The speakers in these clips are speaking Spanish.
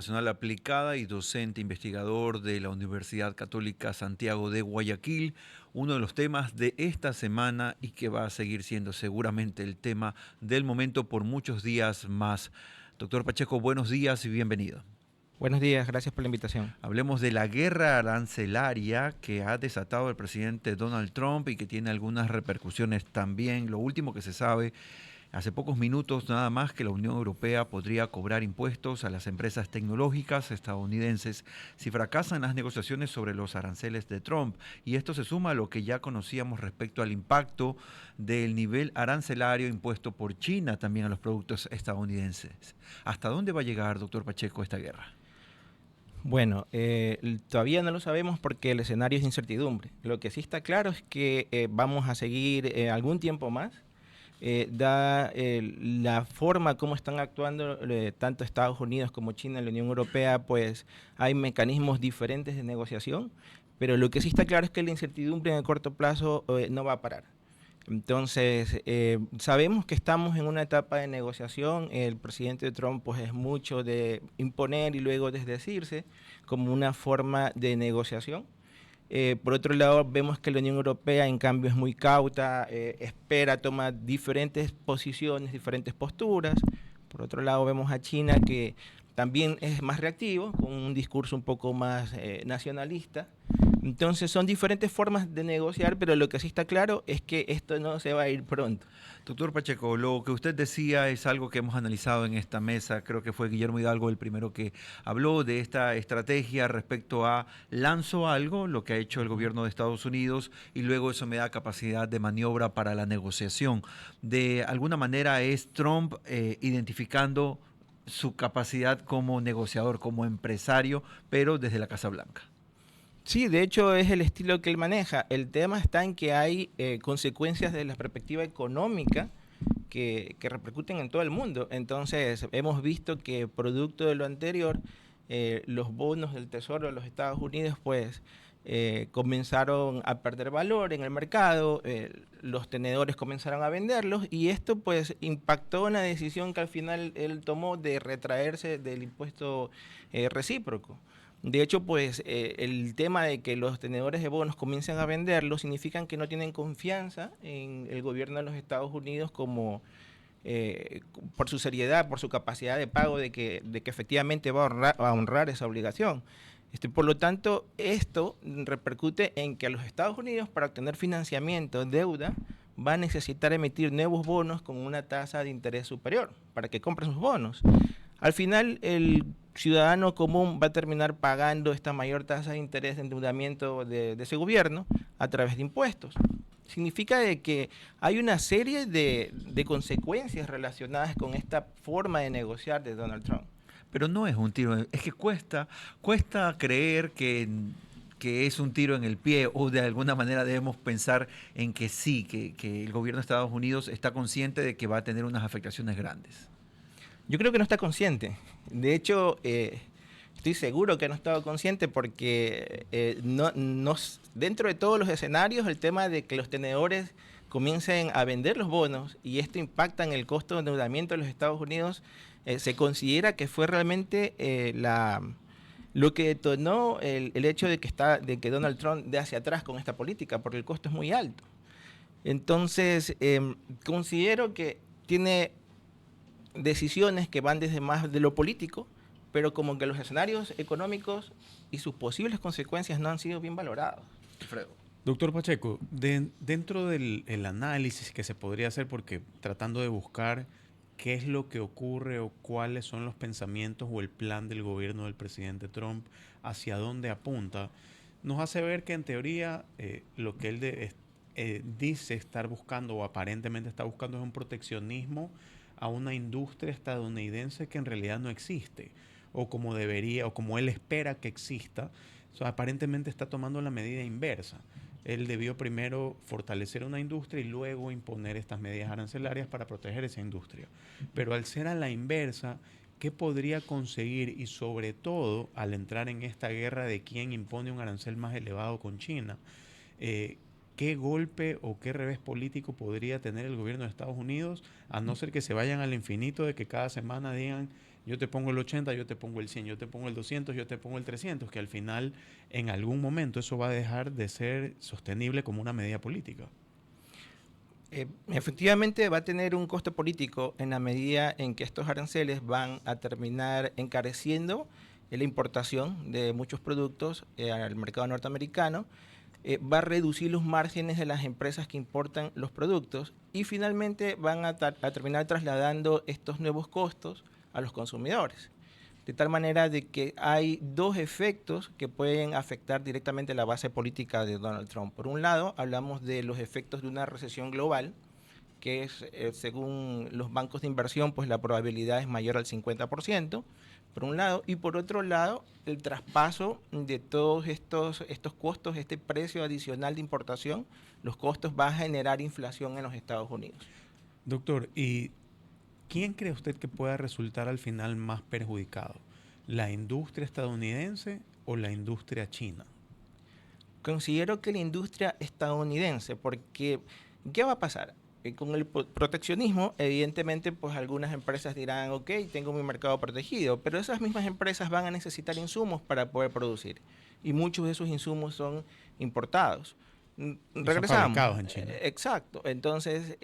Nacional aplicada y docente investigador de la Universidad Católica Santiago de Guayaquil, uno de los temas de esta semana y que va a seguir siendo seguramente el tema del momento por muchos días más. Doctor Pacheco, buenos días y bienvenido. Buenos días, gracias por la invitación. Hablemos de la guerra arancelaria que ha desatado el presidente Donald Trump y que tiene algunas repercusiones también. Lo último que se sabe, hace pocos minutos nada más, que la Unión Europea podría cobrar impuestos a las empresas tecnológicas estadounidenses si fracasan las negociaciones sobre los aranceles de Trump. Y esto se suma a lo que ya conocíamos respecto al impacto del nivel arancelario impuesto por China también a los productos estadounidenses. ¿Hasta dónde va a llegar, doctor Pacheco, esta guerra? Bueno, todavía no lo sabemos porque el escenario es incertidumbre. Lo que sí está claro es que vamos a seguir algún tiempo más. La forma como están actuando tanto Estados Unidos como China y la Unión Europea, pues hay mecanismos diferentes de negociación, pero lo que sí está claro es que la incertidumbre en el corto plazo no va a parar. Entonces, sabemos que estamos en una etapa de negociación. El presidente Trump pues, es mucho de imponer y luego desdecirse como una forma de negociación. Por otro lado, vemos que la Unión Europea, en cambio, es muy cauta, espera, toma diferentes posiciones, diferentes posturas. Por otro lado, vemos a China que también es más reactivo, con un discurso un poco más nacionalista. Entonces son diferentes formas de negociar, pero lo que sí está claro es que esto no se va a ir pronto. Doctor Pacheco, lo que usted decía es algo que hemos analizado en esta mesa. Creo que fue Guillermo Hidalgo el primero que habló de esta estrategia respecto a lanzo algo, lo que ha hecho el gobierno de Estados Unidos, y luego eso me da capacidad de maniobra para la negociación. De alguna manera es Trump identificando su capacidad como negociador, como empresario, pero desde la Casa Blanca. Sí, de hecho es el estilo que él maneja. El tema está en que hay consecuencias de la perspectiva económica que repercuten en todo el mundo. Entonces hemos visto que producto de lo anterior, los bonos del Tesoro de los Estados Unidos pues comenzaron a perder valor en el mercado, los tenedores comenzaron a venderlos y esto pues impactó en la decisión que al final él tomó de retraerse del impuesto recíproco. De hecho, pues el tema de que los tenedores de bonos comiencen a venderlo significa que no tienen confianza en el gobierno de los Estados Unidos como por su seriedad, por su capacidad de pago, de que efectivamente va a honrar esa obligación. Por lo tanto, esto repercute en que a los Estados Unidos, para obtener financiamiento, deuda, va a necesitar emitir nuevos bonos con una tasa de interés superior para que compren sus bonos. Al final, el ciudadano común va a terminar pagando esta mayor tasa de interés de endeudamiento de ese gobierno a través de impuestos. Significa de que hay una serie de consecuencias relacionadas con esta forma de negociar de Donald Trump. Pero no es un tiro, es que cuesta creer que es un tiro en el pie o de alguna manera debemos pensar en que sí, que el gobierno de Estados Unidos está consciente de que va a tener unas afectaciones grandes. Yo creo que no está consciente. De hecho, estoy seguro que no estaba consciente porque dentro de todos los escenarios el tema de que los tenedores comiencen a vender los bonos y esto impacta en el costo de endeudamiento de los Estados Unidos, se considera que fue realmente lo que detonó el hecho de que Donald Trump dé hacia atrás con esta política, porque el costo es muy alto. Entonces, considero que tiene decisiones que van desde más de lo político, pero como que los escenarios económicos y sus posibles consecuencias no han sido bien valorados. Alfredo. Doctor Pacheco, dentro del el análisis que se podría hacer, porque tratando de buscar qué es lo que ocurre o cuáles son los pensamientos o el plan del gobierno del presidente Trump, hacia dónde apunta, nos hace ver que en teoría lo que él dice estar buscando o aparentemente está buscando es un proteccionismo a una industria estadounidense que en realidad no existe o como debería o como él espera que exista. O sea, aparentemente está tomando la medida inversa. Él debió primero fortalecer una industria y luego imponer estas medidas arancelarias para proteger esa industria. Pero al ser a la inversa, ¿qué podría conseguir? Y sobre todo, al entrar en esta guerra de quién impone un arancel más elevado con China, ¿qué golpe o qué revés político podría tener el gobierno de Estados Unidos? A no ser que se vayan al infinito de que cada semana digan, yo te pongo el 80, yo te pongo el 100, yo te pongo el 200, yo te pongo el 300, que al final, en algún momento, eso va a dejar de ser sostenible como una medida política. Efectivamente va a tener un costo político en la medida en que estos aranceles van a terminar encareciendo la importación de muchos productos al mercado norteamericano, va a reducir los márgenes de las empresas que importan los productos y finalmente van a terminar trasladando estos nuevos costos a los consumidores. De tal manera de que hay dos efectos que pueden afectar directamente la base política de Donald Trump. Por un lado, hablamos de los efectos de una recesión global, que es, según los bancos de inversión, pues la probabilidad es mayor al 50%, por un lado, y por otro lado, el traspaso de todos estos costos, este precio adicional de importación, los costos van a generar inflación en los Estados Unidos. Doctor, ¿y quién cree usted que pueda resultar al final más perjudicado? ¿La industria estadounidense o la industria china? Considero que la industria estadounidense, porque ¿qué va a pasar? Con el proteccionismo, evidentemente, pues algunas empresas dirán, ok, tengo mi mercado protegido, pero esas mismas empresas van a necesitar insumos para poder producir. Y muchos de esos insumos son importados. Regresamos. Son fabricados en China. Exacto. Entonces,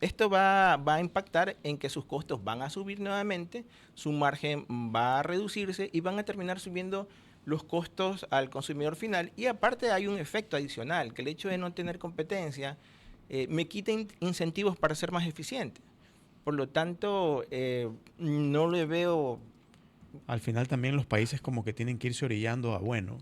esto va a impactar en que sus costos van a subir nuevamente, su margen va a reducirse y van a terminar subiendo los costos al consumidor final. Y aparte hay un efecto adicional, que el hecho de no tener competencia me quita incentivos para ser más eficiente. Por lo tanto, no le veo... Al final también los países como que tienen que irse orillando a, bueno,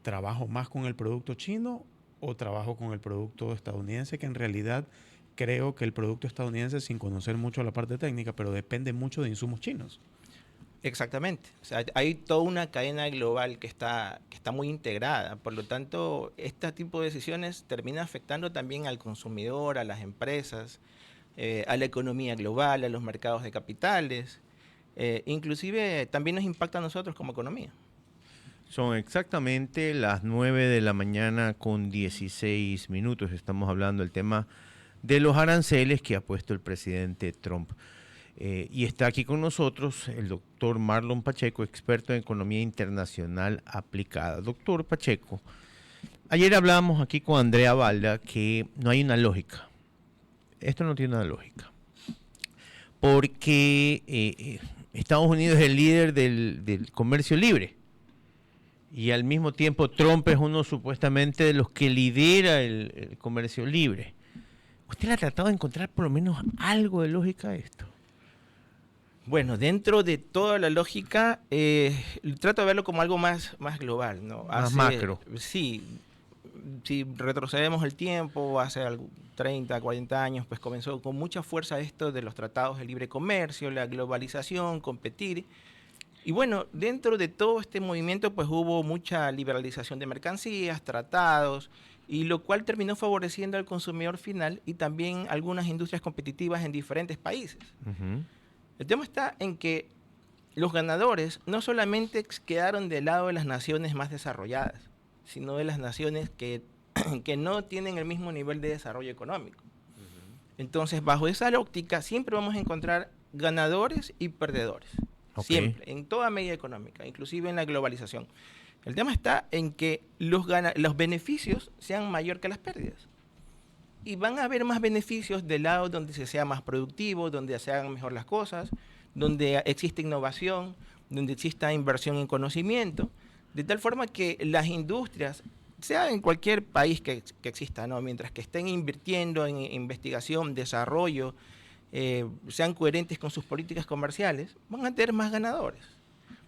¿trabajo más con el producto chino o trabajo con el producto estadounidense? Que en realidad creo que el producto estadounidense, sin conocer mucho la parte técnica, pero depende mucho de insumos chinos. Exactamente. O sea, hay toda una cadena global que está muy integrada. Por lo tanto, este tipo de decisiones termina afectando también al consumidor, a las empresas, a la economía global, a los mercados de capitales. Inclusive también nos impacta a nosotros como economía. Son exactamente las 9 de la mañana con 16 minutos. Estamos hablando del tema de los aranceles que ha puesto el presidente Trump. Y está aquí con nosotros el doctor Marlon Pacheco, experto en economía internacional aplicada. Doctor Pacheco, ayer hablábamos aquí con Andrea Balda que no hay una lógica. Esto no tiene una lógica. Porque Estados Unidos es el líder del comercio libre. Y al mismo tiempo Trump es uno supuestamente de los que lidera el comercio libre. ¿Usted ha tratado de encontrar por lo menos algo de lógica a esto? Bueno, dentro de toda la lógica, trato de verlo como algo más global, ¿no? Más macro. Sí, si retrocedemos el tiempo, hace 30, 40 años, pues comenzó con mucha fuerza esto de los tratados de libre comercio, la globalización, competir. Y bueno, dentro de todo este movimiento, pues hubo mucha liberalización de mercancías, tratados, y lo cual terminó favoreciendo al consumidor final y también algunas industrias competitivas en diferentes países. Uh-huh. El tema está en que los ganadores no solamente quedaron del lado de las naciones más desarrolladas, sino de las naciones que no tienen el mismo nivel de desarrollo económico. Entonces, bajo esa óptica, siempre vamos a encontrar ganadores y perdedores. Okay. Siempre, en toda medida económica, inclusive en la globalización. El tema está en que los beneficios sean mayor que las pérdidas. Y van a haber más beneficios del lado donde se sea más productivo, donde se hagan mejor las cosas, donde existe innovación, donde exista inversión en conocimiento, de tal forma que las industrias, sea en cualquier país que exista, ¿no? Mientras que estén invirtiendo en investigación, desarrollo, sean coherentes con sus políticas comerciales, van a tener más ganadores.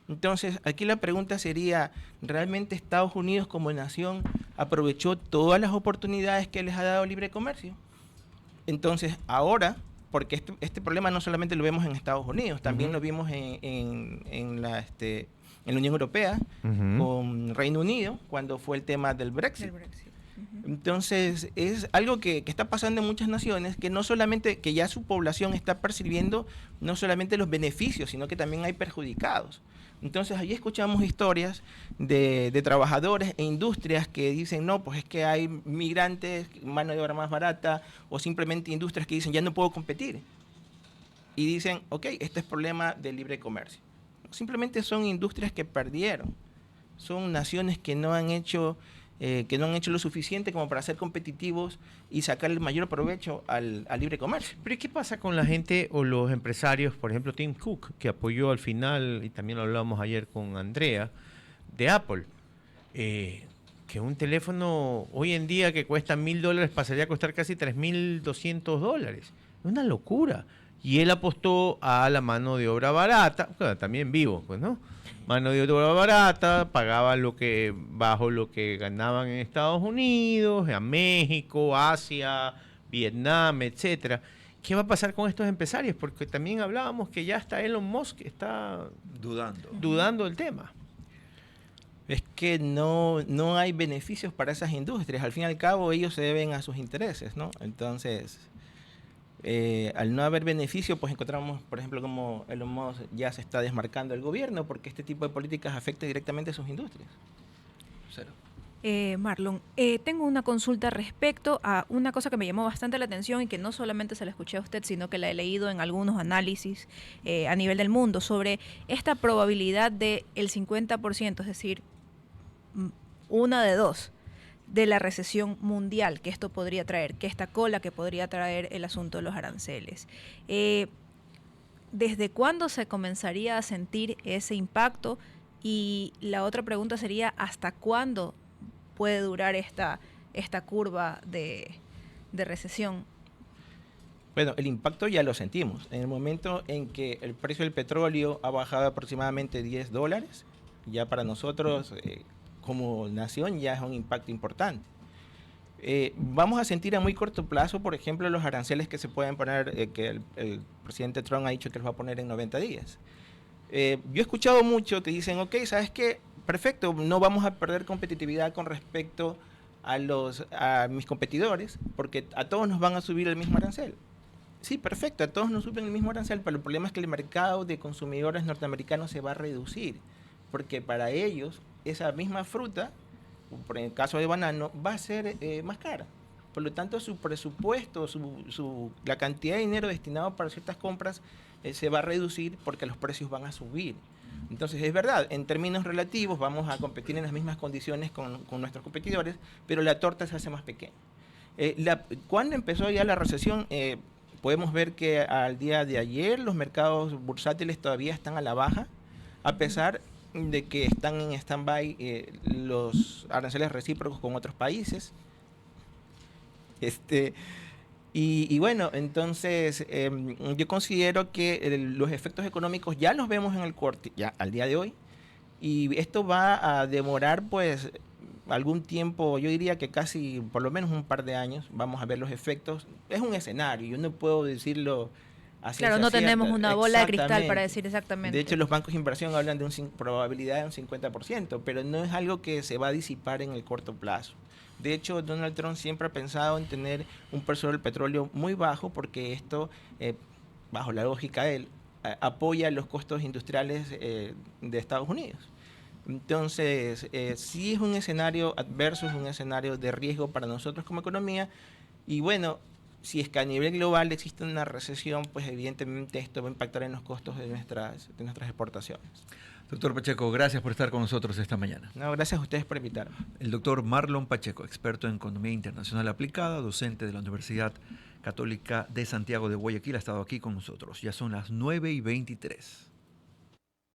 Entonces, aquí la pregunta sería, ¿realmente Estados Unidos como nación aprovechó todas las oportunidades que les ha dado libre comercio? Entonces, ahora, porque este problema no solamente lo vemos en Estados Unidos, también lo vimos en la Unión Europea, con Reino Unido, cuando fue el tema del Brexit. Entonces, es algo que está pasando en muchas naciones, que no solamente, que ya su población está percibiendo no solamente los beneficios, sino que también hay perjudicados. Entonces, allí escuchamos historias de trabajadores e industrias que dicen, no, pues es que hay migrantes, mano de obra más barata, o simplemente industrias que dicen, ya no puedo competir. y dicen, ok, este es problema del libre comercio. Simplemente son industrias que perdieron, son naciones que no han hecho lo suficiente como para ser competitivos y sacar el mayor provecho al libre comercio. Pero ¿y qué pasa con la gente o los empresarios, por ejemplo Tim Cook, que apoyó al final, y también lo hablábamos ayer con Andrea, de Apple? Que un teléfono hoy en día que cuesta $1,000 pasaría a costar casi $3,200. Es una locura. Y él apostó a la mano de obra barata, bueno, también vivo, pues, ¿no? Mano de obra barata, pagaban bajo lo que ganaban en Estados Unidos, a México, Asia, Vietnam, etcétera. ¿Qué va a pasar con estos empresarios? Porque también hablábamos que ya hasta Elon Musk está dudando del tema. Es que no hay beneficios para esas industrias. Al fin y al cabo, ellos se deben a sus intereses, ¿no? Entonces, al no haber beneficio, pues encontramos, por ejemplo, como Elon Musk ya se está desmarcando del gobierno porque este tipo de políticas afecta directamente a sus industrias. Cero. Marlon, tengo una consulta respecto a una cosa que me llamó bastante la atención y que no solamente se la escuché a usted, sino que la he leído en algunos análisis a nivel del mundo sobre esta probabilidad del 50%, es decir, una de dos, de la recesión mundial que esto podría traer, que esta cola que podría traer el asunto de los aranceles. ¿Desde cuándo se comenzaría a sentir ese impacto? Y la otra pregunta sería, ¿hasta cuándo puede durar esta curva de recesión? Bueno, el impacto ya lo sentimos. En el momento en que el precio del petróleo ha bajado aproximadamente $10, ya para nosotros como nación ya es un impacto importante. Vamos a sentir a muy corto plazo, por ejemplo, los aranceles que se pueden poner, que el presidente Trump ha dicho que los va a poner en 90 días. Yo he escuchado mucho que dicen, ok, ¿sabes qué? Perfecto, no vamos a perder competitividad con respecto a mis competidores, porque a todos nos van a subir el mismo arancel. Sí, perfecto, a todos nos suben el mismo arancel, pero el problema es que el mercado de consumidores norteamericanos se va a reducir, porque para ellos esa misma fruta, por el caso de banano, va a ser más cara. Por lo tanto, su presupuesto, la cantidad de dinero destinado para ciertas compras se va a reducir porque los precios van a subir. Entonces, es verdad, en términos relativos vamos a competir en las mismas condiciones con nuestros competidores, pero la torta se hace más pequeña. ¿Cuándo empezó ya la recesión? Podemos ver que al día de ayer los mercados bursátiles todavía están a la baja, a pesar de que están en stand-by los aranceles recíprocos con otros países. Y bueno, entonces yo considero que los efectos económicos ya los vemos en el corte, ya al día de hoy, y esto va a demorar pues algún tiempo, yo diría que casi por lo menos un par de años, vamos a ver los efectos. Es un escenario, yo no puedo decirlo así. Claro, no tenemos una bola de cristal para decir exactamente. De hecho, los bancos de inversión hablan de una probabilidad de un 50%, pero no es algo que se va a disipar en el corto plazo. De hecho, Donald Trump siempre ha pensado en tener un precio del petróleo muy bajo porque esto, bajo la lógica de él, apoya los costos industriales de Estados Unidos. Entonces, sí es un escenario adverso, es un escenario de riesgo para nosotros como economía. Y bueno, si es que a nivel global existe una recesión, pues evidentemente esto va a impactar en los costos de nuestras exportaciones. Doctor Pacheco, gracias por estar con nosotros esta mañana. No, gracias a ustedes por invitarme. El doctor Marlon Pacheco, experto en economía internacional aplicada, docente de la Universidad Católica de Santiago de Guayaquil, ha estado aquí con nosotros. Ya son las 9:23.